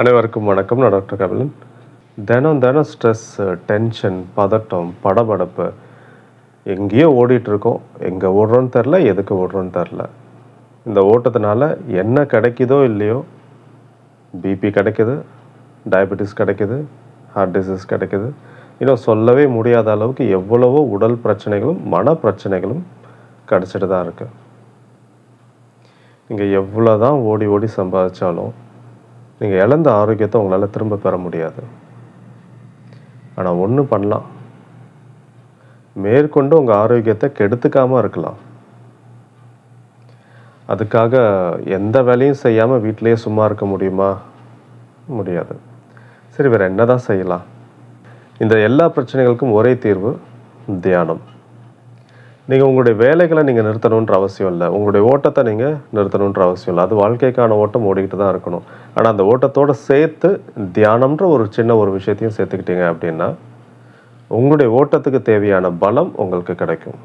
அனைவருக்கும் வணக்கம். நான் டாக்டர் கபிலன். தினம் தினம் ஸ்ட்ரெஸ், டென்ஷன், பதட்டம், படபடப்பு எங்கேயோ ஓடிட்டுருக்கோம். எங்கே ஓடுறோன்னு தெரில, எதுக்கு ஓடுறோன்னு தெரில. இந்த ஓட்டத்தினால என்ன கிடைக்குதோ இல்லையோ, பிபி கிடைக்குது, டயபெட்டிஸ் கிடைக்குது, ஹார்ட் டிசீஸ் கிடைக்குது. இன்னும் சொல்லவே முடியாத அளவுக்கு எவ்வளவோ உடல் பிரச்சனைகளும் மன பிரச்சனைகளும் கிடச்சிட்டு தான் இருக்குது. நீங்கள் எவ்வளோ தான் ஓடி ஓடி சம்பாதிச்சாலும் நீங்கள் இழந்த ஆரோக்கியத்தை உங்களால் திரும்ப பெற முடியாது. ஆனால் ஒன்று பண்ணலாம், மேற்கொண்டு உங்கள் ஆரோக்கியத்தை கெடுத்துக்காமல் இருக்கலாம். அதுக்காக எந்த வேலையும் செய்யாமல் வீட்டிலேயே சும்மா இருக்க முடியுமா? முடியாது. சரி, வேறு என்ன தான் செய்யலாம்? இந்த எல்லா பிரச்சனைகளுக்கும் ஒரே தீர்வு தியானம். நீங்கள் உங்களுடைய வேலைகளை நீங்கள் நிறுத்தணுன்ற அவசியம் இல்லை, உங்களுடைய ஓட்டத்தை நீங்கள் நிறுத்தணுன்ற அவசியம் இல்லை. அது வாழ்க்கைக்கான ஓட்டம் ஓடிக்கிட்டு தான் இருக்கணும். ஆனால் அந்த ஓட்டத்தோடு சேர்த்து தியானம்ன்ற ஒரு சின்ன ஒரு விஷயத்தையும் சேர்த்துக்கிட்டீங்க அப்படின்னா உங்களுடைய ஓட்டத்துக்கு தேவையான பலம் உங்களுக்கு கிடைக்கும்.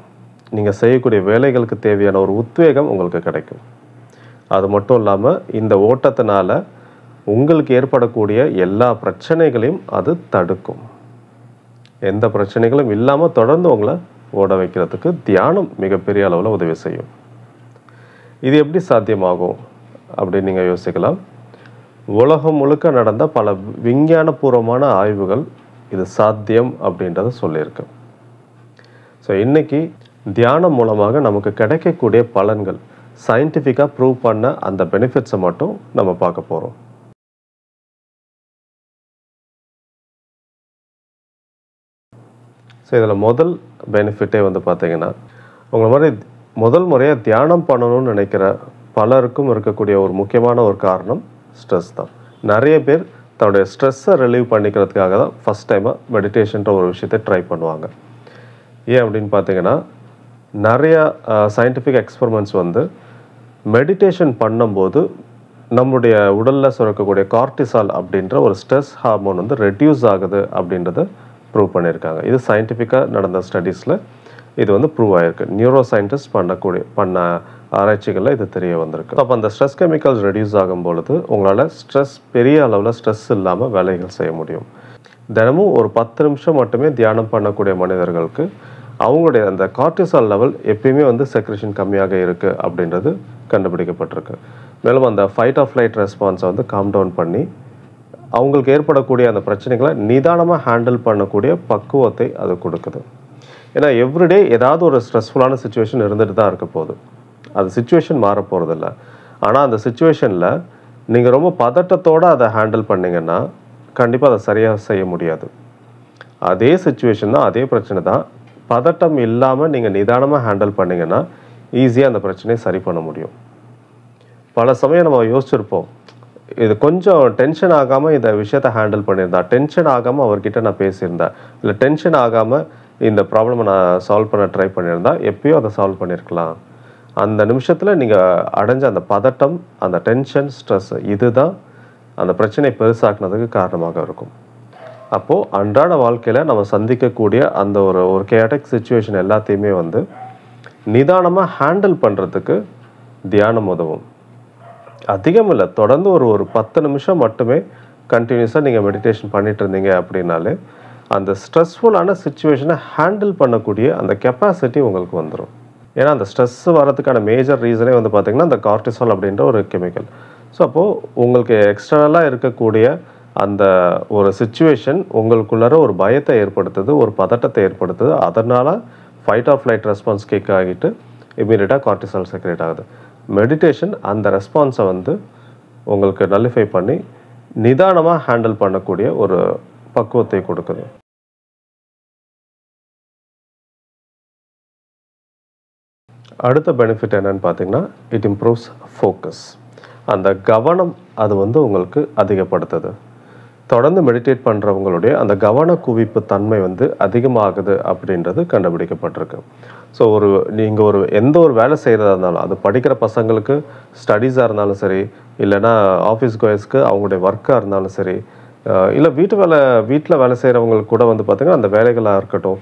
நீங்கள் செய்யக்கூடிய வேலைகளுக்கு தேவையான ஒரு உத்வேகம் உங்களுக்கு கிடைக்கும். அது மட்டும் இல்லாமல் இந்த ஓட்டத்தினால உங்களுக்கு ஏற்படக்கூடிய எல்லா பிரச்சனைகளையும் அது தடுக்கும். எந்த பிரச்சனைகளும் இல்லாமல் தொடர்ந்து உங்களை ஓட வைக்கிறதுக்கு தியானம் மிகப்பெரிய அளவில் உதவி செய்யும். இது எப்படி சாத்தியமாகும் அப்படின்னு நீங்கள் யோசிக்கலாம். உலகம் முழுக்க நடந்த பல விஞ்ஞானபூர்வமான ஆய்வுகள் இது சாத்தியம் அப்படின்றத சொல்லியிருக்கு. ஸோ இன்றைக்கி தியானம் மூலமாக நமக்கு கிடைக்கக்கூடிய பலன்கள், சயின்டிஃபிக்காக ப்ரூவ் பண்ண அந்த பெனிஃபிட்ஸை மட்டும் நம்ம பார்க்க போகிறோம். ஸோ இதில் முதல் பெனிஃபிட்டே பார்த்திங்கன்னா, உங்களை மாதிரி முதல் முறையாக தியானம் பண்ணணும்னு நினைக்கிற பலருக்கும் இருக்கக்கூடிய ஒரு முக்கியமான ஒரு காரணம் ஸ்ட்ரெஸ் தான். நிறைய பேர் தன்னுடைய ஸ்ட்ரெஸ்ஸை ரிலீவ் பண்ணிக்கிறதுக்காக தான் ஃபஸ்ட் டைமாக மெடிடேஷன்ற ஒரு விஷயத்தை ட்ரை பண்ணுவாங்க. ஏன் அப்படின்னு பார்த்தீங்கன்னா, நிறையா சயின்டிஃபிக் எக்ஸ்பெரிமெண்ட்ஸ் மெடிடேஷன் பண்ணும்போது நம்முடைய உடலில் சுரக்கக்கூடிய கார்டிசால் அப்படின்ற ஒரு ஸ்ட்ரெஸ் ஹார்மோன் ரெடியூஸ் ஆகுது அப்படின்றத ப்ரூவ் பண்ணியிருக்காங்க. இது சயின்டிஃபிக்காக நடந்த ஸ்டடீஸில் இது ப்ரூவ் ஆகிருக்கு. நியூரோ சயின்டிஸ்ட் பண்ண ஆராய்ச்சிகளில் இது தெரிய வந்திருக்கு. அப்போ அந்த ஸ்ட்ரெஸ் கெமிக்கல்ஸ் ரெடியூஸ் ஆகும் பொழுது உங்களால் பெரிய அளவில் ஸ்ட்ரெஸ் இல்லாமல் வேலைகள் செய்ய முடியும். தினமும் ஒரு 10 நிமிஷம் மட்டுமே தியானம் பண்ணக்கூடிய மனிதர்களுக்கு அவங்களுடைய அந்த கார்டிசால் லெவல் எப்பயுமே செக்ரேஷன் கம்மியாக இருக்குது அப்படின்றது கண்டுபிடிக்கப்பட்டிருக்கு. மேலும் அந்த ஃபைட் ஆர் ஃப்ளைட் ரெஸ்பான்ஸை காம் டவுன் பண்ணி அவங்களுக்கு ஏற்படக்கூடிய அந்த பிரச்சனைகளை நிதானமாக ஹேண்டில் பண்ணக்கூடிய பக்குவத்தை அது கொடுக்குது. ஏன்னா எவ்ரிடே ஏதாவது ஒரு ஸ்ட்ரெஸ்ஃபுல்லான சுச்சுவேஷன் இருந்துட்டு தான் இருக்க போகுது. அது சுச்சுவேஷன் மாற போகிறதில்ல. ஆனால் அந்த சுச்சுவேஷனில் நீங்கள் ரொம்ப பதட்டத்தோடு அதை ஹேண்டில் பண்ணிங்கன்னா கண்டிப்பாக அதை சரியாக செய்ய முடியாது. அதே சுச்சுவேஷன் தான், அதே பிரச்சனை தான், பதட்டம் இல்லாமல் நீங்கள் நிதானமாக ஹேண்டில் பண்ணிங்கன்னா ஈஸியாக அந்த பிரச்சனையை சரி பண்ண முடியும். பல சமயம் நம்ம யோசிச்சிருப்போம், இது கொஞ்சம் டென்ஷன் ஆகாமல் இந்த விஷயத்தை ஹேண்டில் பண்ணியிருந்தா, டென்ஷன் ஆகாமல் அவர்கிட்ட நான் பேசியிருந்தேன், இல்லை டென்ஷன் ஆகாமல் இந்த ப்ராப்ளமை நான் சால்வ் பண்ண ட்ரை பண்ணியிருந்தா எப்பயோ அதை சால்வ் பண்ணியிருக்கலாம். அந்த நிமிஷத்தில் நீங்கள் அடைஞ்ச அந்த பதட்டம், அந்த டென்ஷன், ஸ்ட்ரெஸ் இதுதான் அந்த பிரச்சனையை பெருசாக்குனதுக்கு காரணமாக இருக்கும். அப்போது அன்றாட வாழ்க்கையில் நம்ம சந்திக்கக்கூடிய அந்த ஒரு கேட்டிக் சுச்சுவேஷன் எல்லாத்தையுமே நிதானமாக ஹேண்டில் பண்ணுறதுக்கு தியானம் உதவும். அதிகம் இல்லை, தொடர்ந்து ஒரு 10 நிமிஷம் மட்டுமே கண்டினியூஸாக நீங்கள் மெடிடேஷன் பண்ணிட்டு இருந்தீங்க அப்படின்னாலே அந்த ஸ்ட்ரெஸ்ஃபுல்லான சுச்சுவேஷனை ஹேண்டில் பண்ணக்கூடிய அந்த கெப்பாசிட்டி உங்களுக்கு வந்துடும். ஏன்னா அந்த ஸ்ட்ரெஸ் வரதுக்கான மேஜர் ரீசனே பார்த்திங்கன்னா அந்த கார்டிசால் அப்படின்ற ஒரு கெமிக்கல். ஸோ அப்போது உங்களுக்கு எக்ஸ்டர்னலாக இருக்கக்கூடிய அந்த ஒரு சுச்சுவேஷன் உங்களுக்குள்ளார ஒரு பயத்தை ஏற்படுத்துது, ஒரு பதட்டத்தை ஏற்படுத்துது. அதனால் fight or flight response kick ஆகிட்டு இமீடியட்டாக கார்டிசால் செக்ரேட் ஆகுது. மெடிடேஷன் அந்த ரெஸ்பான்ஸை உங்களுக்கு நல்லிஃபை பண்ணி நிதானமாக ஹேண்டில் பண்ணக்கூடிய ஒரு பக்குவத்தை கொடுக்குது. அடுத்த பெனிஃபிட் என்னன்னு பார்த்தீங்கன்னா, இட் இம்ப்ரூவ்ஸ் ஃபோக்கஸ். அந்த கவனம் அது உங்களுக்கு அதிகப்படுத்துது. தொடர்ந்து மெடிடேட் பண்ணுறவங்களுடைய அந்த கவன குவிப்பு தன்மை அதிகமாகுது அப்படின்றது கண்டுபிடிக்கப்பட்டிருக்கு. ஸோ நீங்கள் எந்த ஒரு வேலை செய்கிறதா இருந்தாலும், அது படிக்கிற பசங்களுக்கு ஸ்டடீஸாக இருந்தாலும் சரி, இல்லைனா ஆஃபீஸ் கோயர்ஸ்க்கு அவங்களுடைய ஒர்க்காக இருந்தாலும் சரி, இல்லை வீட்டில் வேலை செய்கிறவங்களுக்கு கூட பார்த்திங்கன்னா அந்த வேலைகளாக இருக்கட்டும்,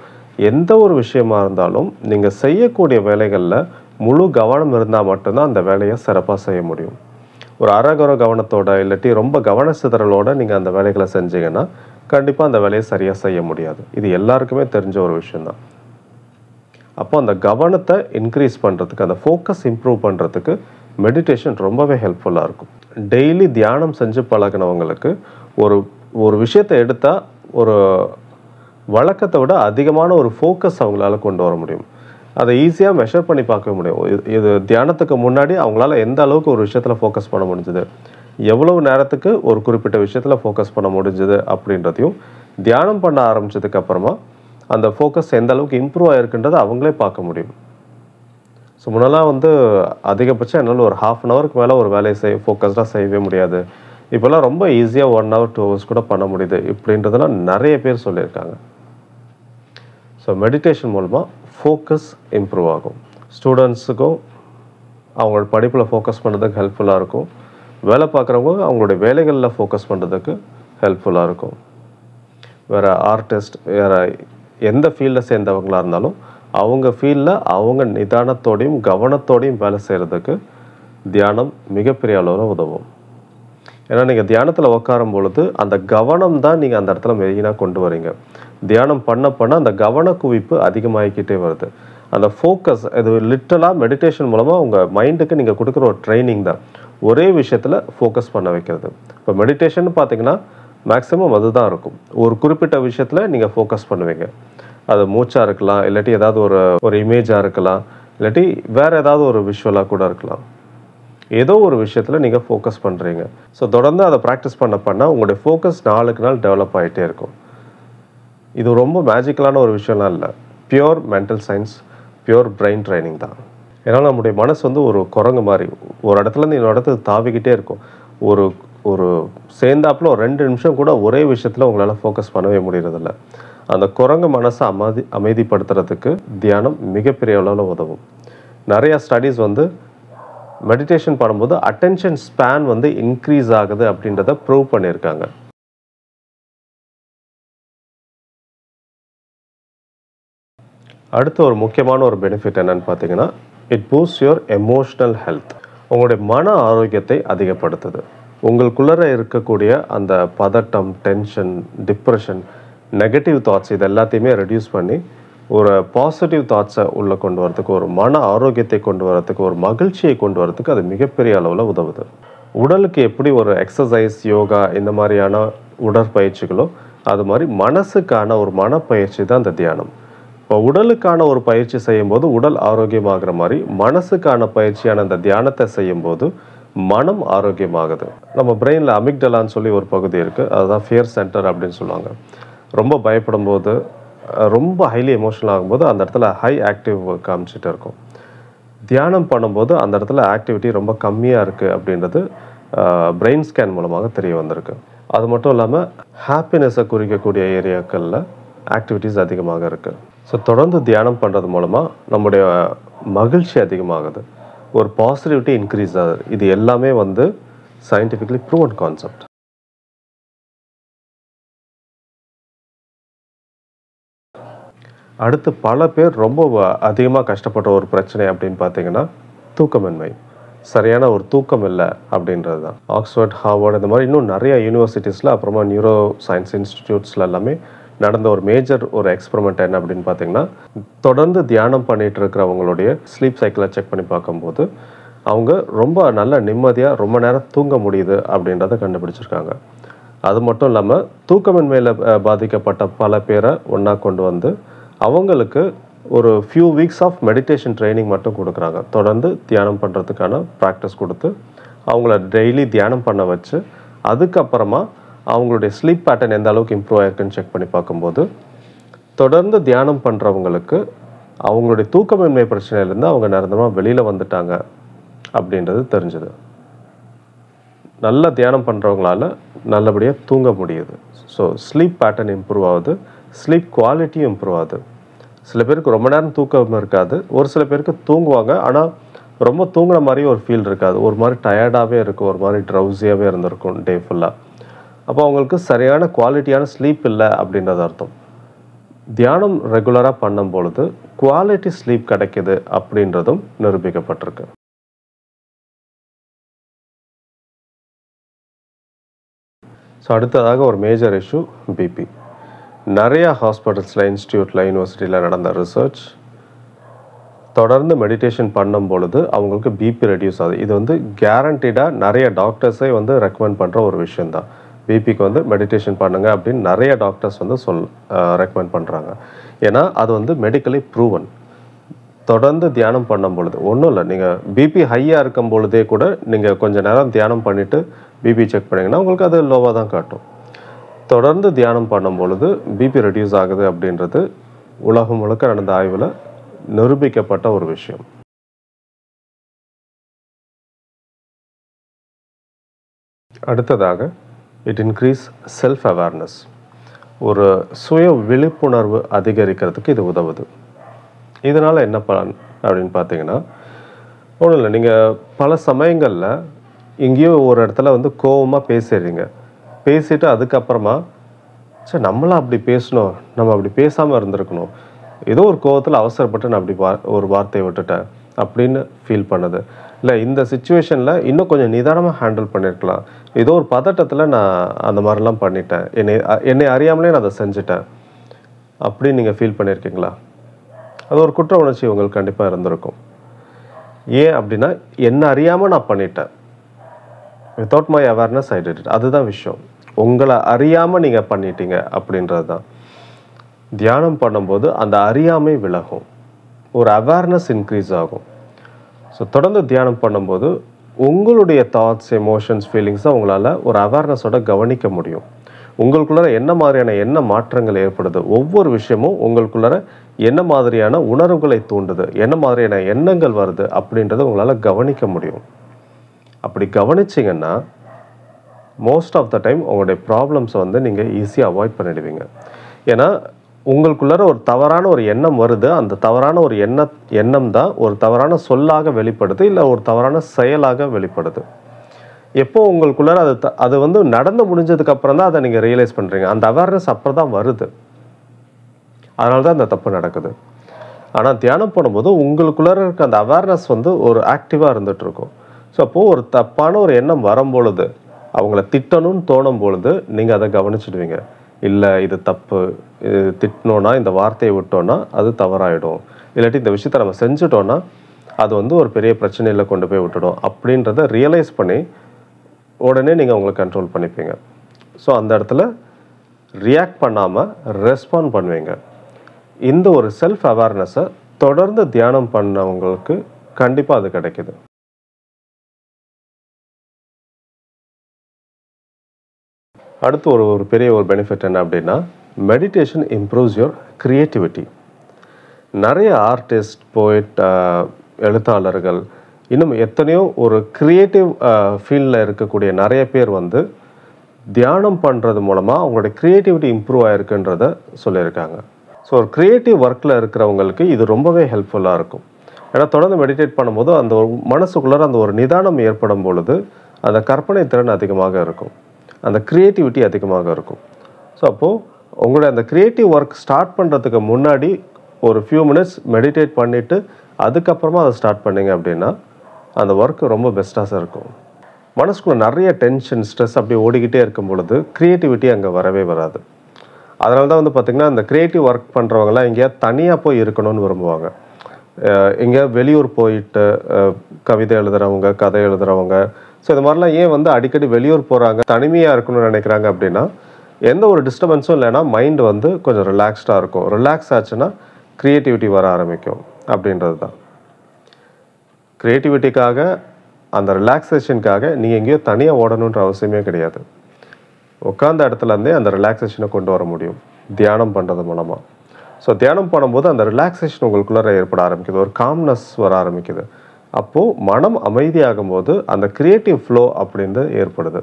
எந்த ஒரு விஷயமா இருந்தாலும் நீங்கள் செய்யக்கூடிய வேலைகளில் முழு கவனம் இருந்தால் மட்டும்தான் அந்த வேலையை சிறப்பாக செய்ய முடியும். ஒரு அரகுற கவனத்தோட இல்லாட்டி ரொம்ப கவன சிதறலோட நீங்கள் அந்த வேலைகளை செஞ்சீங்கன்னா கண்டிப்பாக அந்த வேலையை சரியாக செய்ய முடியாது. இது எல்லாருக்குமே தெரிஞ்ச ஒரு விஷயந்தான். அப்போ அந்த கவனத்தை இன்க்ரீஸ் பண்ணுறதுக்கு, அந்த ஃபோக்கஸ் இம்ப்ரூவ் பண்ணுறதுக்கு மெடிடேஷன் ரொம்பவே ஹெல்ப்ஃபுல்லாக இருக்கும். டெய்லி தியானம் செஞ்சு பழகினவங்களுக்கு ஒரு ஒரு விஷயத்தை எடுத்தால் ஒரு வழக்கத்தை விட அதிகமான ஒரு ஃபோக்கஸ் அவங்களால கொண்டு வர முடியும். அதை ஈஸியாக மெஷர் பண்ணி பார்க்க முடியும். இது தியானத்துக்கு முன்னாடி அவங்களால எந்த அளவுக்கு ஒரு விஷயத்தில் ஃபோக்கஸ் பண்ண முடிஞ்சுது, எவ்வளவு நேரத்துக்கு ஒரு குறிப்பிட்ட விஷயத்தில் ஃபோக்கஸ் பண்ண முடிஞ்சுது அப்படின்றதையும் தியானம் பண்ண ஆரம்பித்ததுக்கு அப்புறமா அந்த ஃபோக்கஸ் எந்த அளவுக்கு இம்ப்ரூவ் ஆகிருக்குன்றதை அவங்களே பார்க்க முடியும். ஸோ முன்னெல்லாம் அதிகபட்சம் என்னால் ஒரு 1/2 ஹவருக்கு மேலே ஒரு வேலையை ஃபோக்கஸ்டாக செய்யவே முடியாது. இப்போல்லாம் ரொம்ப ஈஸியாக 1 ஹவர் 2 ஹவர்ஸ் கூட பண்ண முடியுது இப்படின்றதெல்லாம் நிறைய பேர் சொல்லியிருக்காங்க. ஸோ மெடிடேஷன் மூலமாக ஃபோக்கஸ் இம்ப்ரூவ் ஆகும். ஸ்டூடெண்ட்ஸுக்கும் அவங்களோட படிப்பில் ஃபோக்கஸ் பண்ணுறதுக்கு ஹெல்ப்ஃபுல்லாக இருக்கும். வேலை பார்க்குறவங்க அவங்களுடைய வேலைகளில் ஃபோக்கஸ் பண்ணுறதுக்கு ஹெல்ப்ஃபுல்லாக இருக்கும். வேறு ஆர்டிஸ்ட், வேறு எந்த ஃபீல்டில் சேர்ந்தவங்களாக இருந்தாலும் அவங்க ஃபீல்டில் அவங்க நிதானத்தோடையும் கவனத்தோடையும் வேலை செய்கிறதுக்கு தியானம் மிகப்பெரிய அளவில் உதவும். ஏன்னா நீங்கள் தியானத்தில் உட்காரும் பொழுது அந்த கவனம் தான் நீங்கள் அந்த இடத்துல மெயினாக கொண்டு வரீங்க. தியானம் பண்ண அந்த கவன குவிப்பு அதிகமாகிக்கிட்டே வருது. அந்த ஃபோக்கஸ் இது லிட்டரலாக மெடிடேஷன் மூலமாக உங்கள் மைண்டுக்கு நீங்கள் கொடுக்குற ஒரு ட்ரைனிங் தான். ஒரே விஷயத்தில் ஃபோக்கஸ் பண்ண வைக்கிறது. இப்போ மெடிடேஷன் பார்த்தீங்கன்னா மேக்ஸிமம் அதுதான் இருக்கும். ஒரு குறிப்பிட்ட விஷயத்தில் நீங்கள் ஃபோக்கஸ் பண்ணுவீங்க. அது மூச்சாக இருக்கலாம், இல்லாட்டி ஏதாவது ஒரு இமேஜாக இருக்கலாம், இல்லாட்டி வேறு ஏதாவது ஒரு விஷுவலாக கூட இருக்கலாம். ஏதோ ஒரு விஷயத்தில் நீங்கள் ஃபோக்கஸ் பண்ணுறீங்க. ஸோ தொடர்ந்து அதை ப்ராக்டிஸ் பண்ண உங்களுடைய ஃபோக்கஸ் நாளுக்கு நாள் டெவலப் ஆகிட்டே இருக்கும். இது ரொம்ப மேஜிக்கலான ஒரு விஷயம்லாம் இல்லை. Pure mental science, pure brain training தான். ஏன்னா நம்முடைய மனசு ஒரு குரங்கு மாதிரி ஒரு இடத்துலேருந்து இன்னொரு இடத்துக்கு தாவிக்கிட்டே இருக்கும். ஒரு சேர்ந்தாப்புல ஒரு 2 நிமிஷம் கூட ஒரே விஷயத்தில் உங்களால் ஃபோக்கஸ் பண்ணவே முடியறதில்ல. அந்த குரங்கு மனசை அமைதிப்படுத்துறதுக்கு தியானம் மிகப்பெரிய அளவில் உதவும். நிறையா ஸ்டடீஸ் மெடிடேஷன் பண்ணும்போது அட்டென்ஷன் ஸ்பேன் இன்க்ரீஸ் ஆகுது அப்படின்றத ப்ரூவ் பண்ணியிருக்காங்க. அடுத்து ஒரு முக்கியமான ஒரு பெனிஃபிட் என்னன்னு பார்த்தீங்கன்னா, it boost your emotional health. உங்களுடைய மன ஆரோக்கியத்தை அதிகப்படுத்துது. உங்களுக்குள்ளே இருக்கக்கூடிய அந்த பதட்டம், டென்ஷன், டிப்ரெஷன், நெகட்டிவ் தாட்ஸ் இது எல்லாத்தையுமே ரெடியூஸ் பண்ணி ஒரு பாசிட்டிவ் தாட்ஸை உள்ளே கொண்டு வரதுக்கு, ஒரு மன ஆரோக்கியத்தை கொண்டு வரதுக்கு, ஒரு மகிழ்ச்சியை கொண்டு வரதுக்கு அது மிகப்பெரிய அளவில் உதவுது. உடலுக்கு எப்படி ஒரு எக்ஸசைஸ், யோகா இந்த மாதிரியான உடற்பயிற்சிகளோ அது மாதிரி மனசுக்கான ஒரு மனப்பயிற்சி தான் இந்த தியானம். இப்போ உடலுக்கான ஒரு பயிற்சி செய்யும்போது உடல் ஆரோக்கியமாகிற மாதிரி மனசுக்கான பயிற்சியான அந்த தியானத்தை செய்யும்போது மனம் ஆரோக்கியமாகுது. நம்ம பிரெயினில் அமிக்டலான்னு சொல்லி ஒரு பகுதி இருக்குது. அதுதான் ஃபியர் சென்டர் அப்படின்னு சொல்லுவாங்க. ரொம்ப பயப்படும் போது, ரொம்ப ஹைலி எமோஷனல் ஆகும்போது அந்த இடத்துல ஹை ஆக்டிவ் காமிச்சிட்டு இருக்கும். தியானம் பண்ணும்போது அந்த இடத்துல ஆக்டிவிட்டி ரொம்ப கம்மியாக இருக்குது அப்படின்றது பிரெயின் ஸ்கேன் மூலமாக தெரிய வந்திருக்கு. அது மட்டும் இல்லாமல் ஹாப்பினஸை குறிக்கக்கூடிய ஏரியாக்களில் ஆக்டிவிட்டீஸ் அதிகமாக இருக்குது. ஸோ தொடர்ந்து தியானம் பண்ணுறது மூலமாக நம்முடைய மகிழ்ச்சி அதிகமாகுது, ஒரு பாசிட்டிவிட்டி இன்க்ரீஸ் ஆகுது. இது எல்லாமே சயின்டிஃபிக்கலி ப்ரூவன் கான்செப்ட். அடுத்து பல பேர் ரொம்ப அதிகமாக கஷ்டப்பட்ட ஒரு பிரச்சனை அப்படின்னு பார்த்தீங்கன்னா தூக்கமின்மை. சரியான ஒரு தூக்கம் இல்லை அப்படின்றது தான். ஆக்ஸ்ஃபோர்ட், ஹார்வர்ட் இந்த மாதிரி இன்னும் நிறைய யூனிவர்சிட்டிஸில், அப்புறமா நியூரோ சயின்ஸ் இன்ஸ்டிடியூட்ஸில் எல்லாமே நடந்த ஒரு மேஜர் எக்ஸ்பெரிமெண்ட் என்ன அப்படின்னு பார்த்தீங்கன்னா, தொடர்ந்து தியானம் பண்ணிகிட்டு இருக்கிறவங்களுடைய ஸ்லீப் சைக்கிளை செக் பண்ணி பார்க்கும்போது அவங்க ரொம்ப நல்ல நிம்மதியாக ரொம்ப நேரம் தூங்க முடியுது அப்படின்றத கண்டுபிடிச்சிருக்காங்க. அது மட்டும் இல்லாமல் தூக்கமின்மையில் பாதிக்கப்பட்ட பல பேரை ஒன்றா கொண்டு அவங்களுக்கு ஒரு few weeks of meditation training மட்டும் கொடுக்குறாங்க. தொடர்ந்து தியானம் பண்ணுறதுக்கான ப்ராக்டிஸ் கொடுத்து அவங்கள டெய்லி தியானம் பண்ண வச்சு அதுக்கப்புறமா அவங்களுடைய ஸ்லீப் பேட்டர்ன் எந்த அளவுக்கு இம்ப்ரூவ் ஆகிருக்குன்னு செக் பண்ணி பார்க்கும்போது தொடர்ந்து தியானம் பண்ணுறவங்களுக்கு அவங்களுடைய தூக்கமின்மை பிரச்சனையிலேருந்து அவங்க நிரந்தரமாக வெளியில் வந்துட்டாங்க அப்படின்றது தெரிஞ்சுது. நல்லா தியானம் பண்ணுறவங்களால நல்லபடியாக தூங்க முடியுது. ஸோ ஸ்லீப் பேட்டர்ன் இம்ப்ரூவ் ஆகுது, ஸ்லீப் குவாலிட்டியும் இம்ப்ரூவ் ஆகுது. சில பேருக்கு ரொம்ப நேரம் தூக்கம் இருக்காது, ஒரு சில பேருக்கு தூங்குவாங்க, ஆனால் ரொம்ப தூங்குன மாதிரியும் ஒரு ஃபீல் இருக்காது, ஒரு மாதிரி டயர்டாகவே இருக்கும், ஒரு மாதிரி ட்ரௌசியாகவே இருந்திருக்கும் டே ஃபுல்லாக. அப்போ அவங்களுக்கு சரியான குவாலிட்டியான ஸ்லீப் இல்லை அப்படின்றது அர்த்தம். தியானம் ரெகுலராக பண்ணும் பொழுது குவாலிட்டி ஸ்லீப் கிடைக்குது அப்படின்றதும் நிரூபிக்கப்பட்டிருக்கு. ஸோ அடுத்ததாக ஒரு மேஜர் இஷ்யூ பிபி. நிறையா ஹாஸ்பிட்டல்ஸில், இன்ஸ்டியூட்டில், யூனிவர்சிட்டியில் நடந்த ரிசர்ச் தொடர்ந்து மெடிடேஷன் பண்ணும் பொழுது அவங்களுக்கு பிபி ரெடியூஸ் ஆகுது. இது வந்து கேரண்டீடாக நிறைய டாக்டர்ஸே வந்து ரெக்கமெண்ட் பண்ணுற ஒரு விஷயந்தான். பிபிக்கு வந்து மெடிடேஷன் பண்ணுங்கள் அப்படின்னு நிறைய டாக்டர்ஸ் வந்து ரெக்கமெண்ட் பண்ணுறாங்க. ஏன்னா அது வந்து மெடிக்கலி ப்ரூவன். தொடர்ந்து தியானம் பண்ணும் பொழுது ஒன்றும் இல்லை, நீங்கள் பிபி ஹையாக இருக்கும் பொழுதே கூட நீங்கள் கொஞ்சம் நேரம் தியானம் பண்ணிவிட்டு பிபி செக் பண்ணிங்கன்னா உங்களுக்கு அது லோவாக தான் காட்டும். தொடர்ந்து தியானம் பண்ணும் பொழுது பிபி ரெடியூஸ் ஆகுது அப்படின்றது உலகம் முழுக்க நடந்த ஆய்வில் நிரூபிக்கப்பட்ட ஒரு விஷயம். அடுத்ததாக இட் இன்க்ரீஸ் செல்ஃப் அவேர்னஸ். ஒரு சுய விழிப்புணர்வு அதிகரிக்கிறதுக்கு இது உதவுது. இதனால் என்ன பலன் அப்படின்னு பார்த்தீங்கன்னா, ஒன்றும் இல்லை, நீங்கள் பல சமயங்களில் எங்கேயோ ஒரு இடத்துல வந்து கோவமாக பேசிடுறீங்க. பேசிட்டு அதுக்கப்புறமா சரி நம்மளாம் அப்படி பேசணும், நம்ம அப்படி பேசாமல் இருந்திருக்கணும், ஏதோ ஒரு கோவத்தில் அவசரப்பட்டு நான் அப்படி ஒரு வார்த்தையை விட்டுட்டேன் அப்படின்னு ஃபீல் பண்ணுது. இல்லை இந்த சுச்சுவேஷனில் இன்னும் கொஞ்சம் நிதானமாக ஹேண்டில் பண்ணியிருக்கலாம், ஏதோ ஒரு பதட்டத்தில் நான் அந்த மாதிரிலாம் பண்ணிட்டேன், என்னை அறியாமலே நான் அதை செஞ்சுட்டேன் அப்படின்னு நீங்கள் ஃபீல் பண்ணியிருக்கீங்களா? அது ஒரு குற்ற உணர்ச்சி உங்களுக்கு கண்டிப்பாக இருந்திருக்கும். ஏன் அப்படின்னா, என்ன அறியாமல் நான் பண்ணிட்டேன், without my awareness I did it. அதுதான் விஷயம். உங்களை அறியாமல் நீங்கள் பண்ணிட்டீங்க அப்படின்றது தான். தியானம் பண்ணும்போது அந்த அறியாமை விலகும், ஒரு அவேர்னஸ் இன்க்ரீஸ் ஆகும். ஸோ தொடர்ந்து தியானம் பண்ணும்போது உங்களுடைய தாட்ஸ், எமோஷன்ஸ், ஃபீலிங்ஸை உங்களால் ஒரு அவேர்னஸோட கவனிக்க முடியும். உங்களுக்குள்ளார என்ன மாதிரியான மாற்றங்கள் ஏற்படுது, ஒவ்வொரு விஷயமும் உங்களுக்குள்ளார என்ன மாதிரியான உணர்வுகளை தூண்டுது, என்ன மாதிரியான எண்ணங்கள் வருது அப்படின்றத உங்களால் கவனிக்க முடியும். அப்படி கவனிச்சிங்கன்னா மோஸ்ட் ஆஃப் த டைம் உங்களுடைய ப்ராப்ளம்ஸை வந்து நீங்கள் ஈஸியாக அவாய்ட் பண்ணிடுவீங்க. ஏன்னா உங்களுக்குள்ளார ஒரு தவறான ஒரு எண்ணம் வருது, அந்த தவறான ஒரு எண்ணம் தான் ஒரு தவறான சொல்லாக வெளிப்படுது, இல்லை ஒரு தவறான செயலாக வெளிப்படுது. எப்போ உங்களுக்குள்ளார அது வந்து நடந்து முடிஞ்சதுக்கு அப்புறம் தான் அதை நீங்கள் ரியலைஸ் பண்ணுறீங்க. அந்த அவேர்னஸ் அப்புறம் தான் வருது, அதனால தான் அந்த தப்பு நடக்குது. ஆனால் தியானம் பண்ணும்போது உங்களுக்குள்ளார இருக்க அந்த அவேர்னஸ் வந்து ஒரு ஆக்டிவாக இருந்துகிட்டு இருக்கும். ஸோ அப்போது ஒரு தப்பான ஒரு எண்ணம் வரும்பொழுது, அவங்கள திட்டணும்னு தோணும் பொழுது நீங்கள் அதை கவனிச்சிடுவீங்க. இல்லை இது தப்பு, இது திட்டினோன்னா, இந்த வார்த்தையை விட்டோன்னா அது தவறாயிடும், இல்லாட்டி இந்த விஷயத்தை நம்ம செஞ்சுட்டோன்னா அது வந்து ஒரு பெரிய பிரச்சனையில் கொண்டு போய் விட்டுடும் அப்படின்றத ரியலைஸ் பண்ணி உடனே நீங்கள் உங்களை கண்ட்ரோல் பண்ணிப்பீங்க. ஸோ அந்த இடத்துல ரியாக்ட் பண்ணாமல் ரெஸ்பாண்ட் பண்ணுவீங்க. இந்த ஒரு செல்ஃப் அவேர்னஸை தொடர்ந்து தியானம் பண்ணவங்களுக்கு கண்டிப்பாக அது கிடைக்குது. அடுத்து ஒரு பெரிய ஒரு பெனிஃபிட் என்ன அப்படின்னா, மெடிடேஷன் இம்ப்ரூவ்ஸ் யுவர் க்ரியேட்டிவிட்டி. நிறைய ஆர்டிஸ்ட், போய்ட், எழுத்தாளர்கள், இன்னும் எத்தனையோ ஒரு க்ரியேட்டிவ் ஃபீல்டில் இருக்கக்கூடிய நிறைய பேர் வந்து தியானம் பண்ணுறது மூலமாக அவங்களுடைய க்ரியேட்டிவிட்டி இம்ப்ரூவ் ஆகிருக்குன்றத சொல்லியிருக்காங்க. ஸோ ஒரு க்ரியேட்டிவ் ஒர்க்கில் இருக்கிறவங்களுக்கு இது ரொம்பவே ஹெல்ப்ஃபுல்லாக இருக்கும். ஏன்னா தொடர்ந்து மெடிடேட் பண்ணும்போது அந்த ஒரு மனசுக்குள்ளார அந்த ஒரு நிதானம் ஏற்படும் பொழுது அந்த கற்பனை திறன் அதிகமாக இருக்கும், அந்த க்ரியேட்டிவிட்டி அதிகமாக இருக்கும். ஸோ அப்போது உங்களுடைய அந்த க்ரியேட்டிவ் ஒர்க் ஸ்டார்ட் பண்ணுறதுக்கு முன்னாடி ஒரு ஃபியூ மினிட்ஸ் மெடிடேட் பண்ணிவிட்டு அதுக்கப்புறமா அதை ஸ்டார்ட் பண்ணிங்க அப்படின்னா அந்த ஒர்க் ரொம்ப பெஸ்ட்டாக இருக்கும். மனசுக்குள்ளே நிறைய டென்ஷன், ஸ்ட்ரெஸ் அப்படி ஓடிக்கிட்டே இருக்கும் பொழுது க்ரியேட்டிவிட்டி அங்கே வரவே வராது. அதனால தான் வந்து பார்த்திங்கன்னா இந்த க்ரியேட்டிவ் ஒர்க் பண்ணுறவங்களாம் எங்கேயாவது தனியாக போய் இருக்கணும்னு விரும்புவாங்க. எங்கேயாவது வெளியூர் போயிட்டு கவிதை எழுதுகிறவங்க, கதை எழுதுகிறவங்க, ஸோ இது மாதிரிலாம் ஏன் வந்து அடிக்கடி வெளியூர் போகிறாங்க, தனிமையாக இருக்கணும்னு நினைக்கிறாங்க அப்படின்னா, எந்த ஒரு டிஸ்டர்பன்ஸும் இல்லைன்னா மைண்டு வந்து கொஞ்சம் ரிலாக்ஸ்டாக இருக்கும். ரிலாக்ஸ் ஆச்சுன்னா க்ரியேட்டிவிட்டி வர ஆரம்பிக்கும் அப்படின்றது தான். க்ரியேட்டிவிட்டிக்காக, அந்த ரிலாக்ஸேஷனுக்காக நீங்கள் எங்கேயோ தனியாக ஓடணுன்ற அவசியமே கிடையாது. உட்காந்த இடத்துலேருந்தே அந்த ரிலாக்ஸேஷனை கொண்டு வர முடியும் தியானம் பண்ணுறது மூலமாக. ஸோ தியானம் பண்ணும்போது அந்த ரிலாக்ஸேஷன் உங்களுக்குள்ளே ஏற்பட ஆரம்பிக்குது, ஒரு காம்னஸ் வர ஆரம்பிக்குது. அப்போது மனம் அமைதியாகும் போது அந்த க்ரியேட்டிவ் ஃப்ளோ அப்படின்னு ஏற்படுது.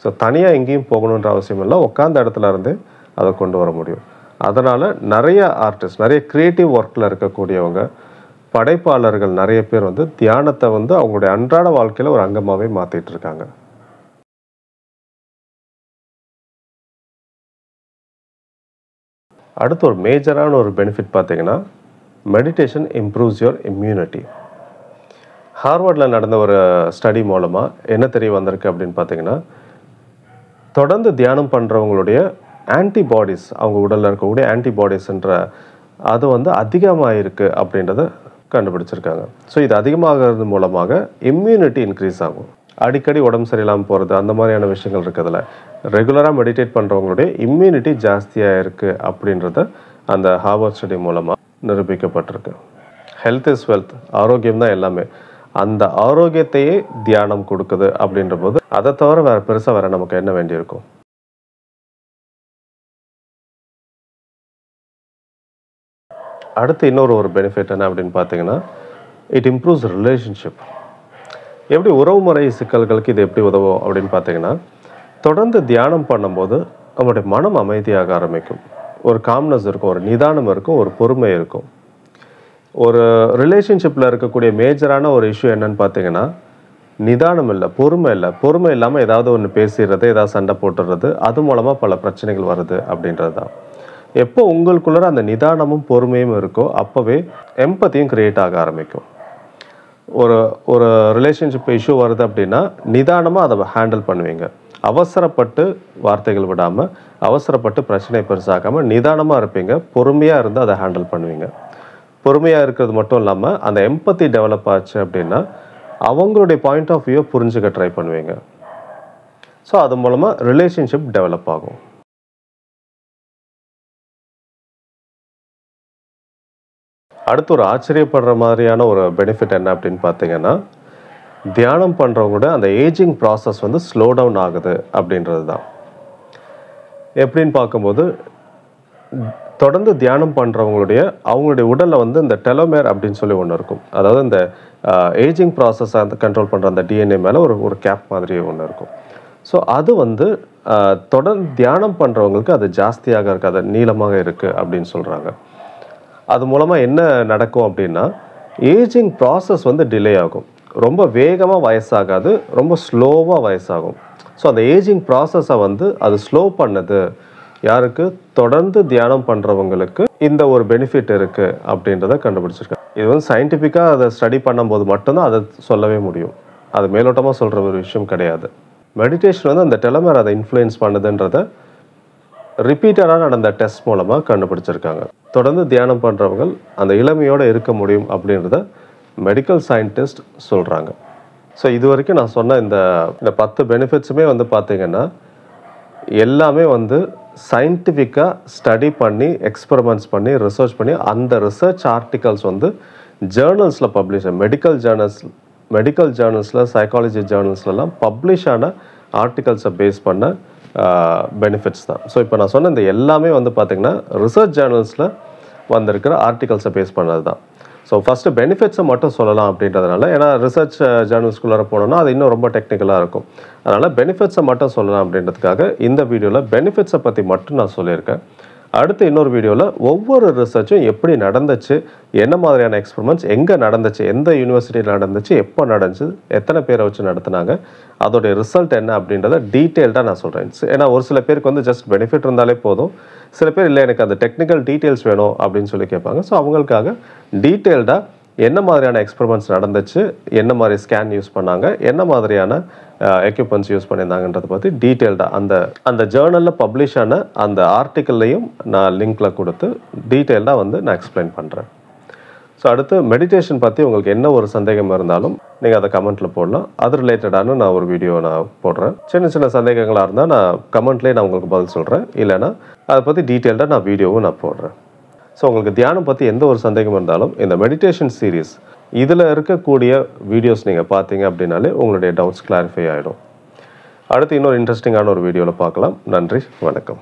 ஸோ தனியாக எங்கேயும் போகணுன்ற அவசியம் இல்லை, உட்காந்த இடத்துல இருந்தே அதை கொண்டு வர முடியும். அதனால் நிறைய ஆர்டிஸ்ட், நிறைய க்ரியேட்டிவ் ஒர்க்கில் இருக்கக்கூடியவங்க, படைப்பாளர்கள் நிறைய பேர் வந்து தியானத்தை வந்து அவங்களுடைய அன்றாட வாழ்க்கையில் ஒரு அங்கமாகவே மாற்றிட்டு இருக்காங்க. அடுத்து ஒரு மேஜரான ஒரு பெனிஃபிட் பார்த்தீங்கன்னா, மெடிடேஷன் இம்ப்ரூவ்ஸ் யுவர் இம்யூனிட்டி. ஹார்வர்டில் நடந்த ஒரு ஸ்டடி மூலமாக என்ன தெரிய வந்திருக்கு அப்படின்னு பார்த்தீங்கன்னா, தொடர்ந்து தியானம் பண்ணுறவங்களுடைய ஆன்டிபாடிஸ், அவங்க உடலில் இருக்கக்கூடிய ஆன்டிபாடிஸ்ன்ற அது வந்து அதிகமாக இருக்குது அப்படின்றத கண்டுபிடிச்சிருக்காங்க. ஸோ இது அதிகமாகிறது மூலமாக இம்யூனிட்டி இன்க்ரீஸ் ஆகும். அடிக்கடி உடம்பு சரியில்லாமல் போகிறது அந்த மாதிரியான விஷயங்கள் இருக்கிறதுல ரெகுலராக மெடிடேட் பண்ணுறவங்களுடைய இம்யூனிட்டி ஜாஸ்தியாக இருக்குது அப்படின்றத அந்த ஹார்வர்ட் ஸ்டடி மூலமாக நிரூபிக்கப்பட்டிருக்கு. ஹெல்த் இஸ் வெல்த், ஆரோக்கியம் தான் எல்லாமே. அந்த ஆரோக்கியத்தையே தியானம் கொடுக்குது அப்படின்ற போது அதை தவிர வேறு பெருசாக வேறு நமக்கு என்ன வேண்டியிருக்கும்? அடுத்து இன்னொரு பெனிஃபிட் என்ன அப்படின்னு பார்த்தீங்கன்னா, இட் இம்ப்ரூவ்ஸ் ரிலேஷன்ஷிப். எப்படி உறவுமுறை சிக்கல்களுக்கு இது எப்படி உதவும் அப்படின்னு பார்த்தீங்கன்னா, தொடர்ந்து தியானம் பண்ணும்போது நம்மளுடைய மனம் அமைதியாக ஆரம்பிக்கும். ஒரு காம்னஸ் இருக்கும், ஒரு நிதானம் இருக்கும், ஒரு பொறுமை இருக்கும். ஒரு ரிலேஷன்ஷிப்பில் இருக்கக்கூடிய மேஜரான ஒரு இஷ்யூ என்னன்னு பார்த்தீங்கன்னா, நிதானம் இல்லை, பொறுமை இல்லை. பொறுமை இல்லாமல் ஏதாவது ஒன்று பேசிடுறது, ஏதாவது சண்டை போட்டுடுறது, அது மூலமாக பல பிரச்சனைகள் வருது அப்படின்றது தான். எப்போ உங்களுக்குள்ள அந்த நிதானமும் பொறுமையும் இருக்கோ அப்போவே எம்பத்தியும் கிரியேட் ஆக ஆரம்பிக்கும். ஒரு ஒரு ரிலேஷன்ஷிப் இஷ்யூ வருது அப்படின்னா நிதானமாக அதை ஹேண்டில் பண்ணுவீங்க. அவசரப்பட்டு வார்த்தைகள் விடாமல், அவசரப்பட்டு பிரச்சனையை பெருசாக்காமல் நிதானமாக இருப்பீங்க. பொறுமையாக இருந்து அதை ஹேண்டில் பண்ணுவீங்க. பொறுமையாக இருக்கிறது மட்டும் இல்லாமல் அந்த எம்பத்தி டெவலப் ஆச்சு அப்படின்னா அவங்களுடைய பாயிண்ட் ஆஃப் வியூவை புரிஞ்சுக்க ட்ரை பண்ணுவீங்க. ஸோ அது மூலமாக ரிலேஷன்ஷிப் டெவலப் ஆகும். அடுத்து ஒரு ஆச்சரியப்படுற மாதிரியான ஒரு பெனிஃபிட் என்ன அப்படின்னு பார்த்தீங்கன்னா, தியானம் பண்ணுறவங்களோட அந்த ஏஜிங் ப்ராசஸ் வந்து ஸ்லோ டவுன் ஆகுது அப்படின்றது தான். எப்படின்னு பார்க்கும்போது, தொடர்ந்து தியானம் பண்ணுறவங்களுடைய அவங்களுடைய உடலில் வந்து இந்த டெலோமேர் அப்படின்னு சொல்லி ஒன்று இருக்கும். அதாவது இந்த ஏஜிங் ப்ராசஸை அந்த கண்ட்ரோல் பண்ணுற அந்த டிஎன்ஏ மேலே ஒரு கேப் மாதிரி ஒன்று இருக்கும். ஸோ அது வந்து தொடர்ந்து தியானம் பண்ணுறவங்களுக்கு அது ஜாஸ்தியாக இருக்குது, அது நீளமாக இருக்குது அப்படின்னு சொல்கிறாங்க. அது மூலமாக என்ன நடக்கும் அப்படின்னா, ஏஜிங் ப்ராசஸ் வந்து டிலே ஆகும். ரொம்ப வேகமாக வயசாகாது, ரொம்ப ஸ்லோவாக வயசாகும். ஸோ அந்த ஏஜிங் ப்ராசஸை வந்து அது ஸ்லோ பண்ணுது. யாருக்கு? தொடர்ந்து தியானம் பண்ணுறவங்களுக்கு இந்த ஒரு பெனிஃபிட் இருக்குது அப்படின்றத கண்டுபிடிச்சிருக்காங்க. இது வந்து சயின்டிஃபிக்காக அதை ஸ்டடி பண்ணும்போது மட்டும்தான் அதை சொல்லவே முடியும். அது மேலோட்டமாக சொல்கிற ஒரு விஷயம் கிடையாது. மெடிடேஷன் வந்து அந்த டெலமேர் அதை இன்ஃப்ளூயன்ஸ் பண்ணுதுன்றத ரிப்பீட்டடாக நடந்த டெஸ்ட் மூலமாக கண்டுபிடிச்சிருக்காங்க. தொடர்ந்து தியானம் பண்ணுறவங்க அந்த இளமையோடு இருக்க முடியும் அப்படின்றத மெடிக்கல் சயின்டிஸ்ட் சொல்கிறாங்க. ஸோ இது வரைக்கும் நான் சொன்ன இந்த 10 பெனிஃபிட்ஸுமே வந்து பார்த்திங்கன்னா எல்லாமே வந்து சயின்டிஃபிக்காக ஸ்டடி பண்ணி, எக்ஸ்பெரிமெண்ட்ஸ் பண்ணி, ரிசர்ச் பண்ணி, அந்த ரிசர்ச் ஆர்டிகல்ஸ் வந்து ஜேர்னல்ஸில் பப்ளிஷ், மெடிக்கல் ஜேர்னல்ஸில், சைக்காலஜி ஜேர்னல்ஸ்லாம் பப்ளிஷ் ஆன ஆர்டிகல்ஸை பேஸ் பண்ண பெனிஃபிட்ஸ் தான். ஸோ இப்போ நான் சொன்ன இந்த எல்லாமே வந்து பார்த்திங்கன்னா ரிசர்ச் ஜேர்னல்ஸில் வந்திருக்கிற ஆர்டிகல்ஸை பேஸ் பண்ணது தான். ஸோ ஃபஸ்ட்டு பெனிஃபிட்ஸை மட்டும் சொல்லலாம் அப்படின்றதுனால, ஏன்னா ரிசர்ச் ஜேர்னல்ஸ்குள்ளார போனோம்னா அது இன்னும் ரொம்ப டெக்னிக்கலாக இருக்கும். அதனால் பெனிஃபிட்ஸை மட்டும் சொல்லலாம் அப்படின்றதுக்காக இந்த வீடியோவில் பெனிஃபிட்ஸை பற்றி மட்டும் நான் சொல்லியிருக்கேன். அடுத்து இன்னொரு வீடியோவில் ஒவ்வொரு ரிசர்ச்சும் எப்படி நடந்துச்சு, என்ன மாதிரியான எக்ஸ்பெரிமெண்ட்ஸ் எங்கே நடந்துச்சு, எந்த யூனிவர்சிட்டியில் நடந்துச்சு, எப்போ நடந்துச்சு, எத்தனை பேரை வச்சு நடத்துனாங்க, அதோடைய ரிசல்ட் என்ன அப்படின்றத டீட்டெயில்டாக நான் சொல்கிறேன். ஏன்னா ஒரு சில பேருக்கு வந்து ஜஸ்ட் பெனிஃபிட் இருந்தாலே போதும், சில பேர் இல்லை எனக்கு அந்த டெக்னிக்கல் டீட்டெயில்ஸ் வேணும் அப்படின்னு சொல்லி கேட்பாங்க. ஸோ அவங்களுக்காக டீட்டெயில்டாக என்ன மாதிரியான எக்ஸ்பெரிமெண்ட்ஸ் நடந்துச்சு, என்ன மாதிரி ஸ்கேன் யூஸ் பண்ணாங்க, என்ன மாதிரியான எக்யூப்மெண்ட்ஸ் யூஸ் பண்ணியிருந்தாங்கன்றதை பற்றி டீட்டெயில்டாக அந்த ஜேர்னலில் பப்ளிஷ் ஆன அந்த ஆர்டிக்கல்லையும் நான் லிங்க்கில் கொடுத்து டீட்டெயில்டாக வந்து நான் எக்ஸ்பிளைன் பண்ணுறேன். ஸோ அடுத்து மெடிடேஷன் பற்றி உங்களுக்கு என்ன ஒரு சந்தேகம் இருந்தாலும் நீங்கள் அதை கமெண்ட்டில் போடலாம். அது ரிலேட்டடான நான் ஒரு வீடியோ நான் போடுறேன். சின்ன சின்ன சந்தேகங்களாக இருந்தால் நான் கமெண்ட்லேயே நான் உங்களுக்கு பதில் சொல்கிறேன். இல்லைனா அதை பற்றி டீட்டெயில்டாக நான் வீடியோவும் நான் போடுறேன். ஸோ உங்களுக்கு தியானம் பற்றி எந்த ஒரு சந்தேகம் இருந்தாலும் இந்த மெடிடேஷன் சீரீஸ் இதில் இருக்கக்கூடிய வீடியோஸ் நீங்கள் பார்த்தீங்க அப்படின்னாலே உங்களுடைய டவுட்ஸ் கிளாரிஃபை ஆகிடும். அடுத்து இன்னொரு இன்ட்ரெஸ்டிங்கான ஒரு வீடியோவில் பார்க்கலாம். நன்றி, வணக்கம்.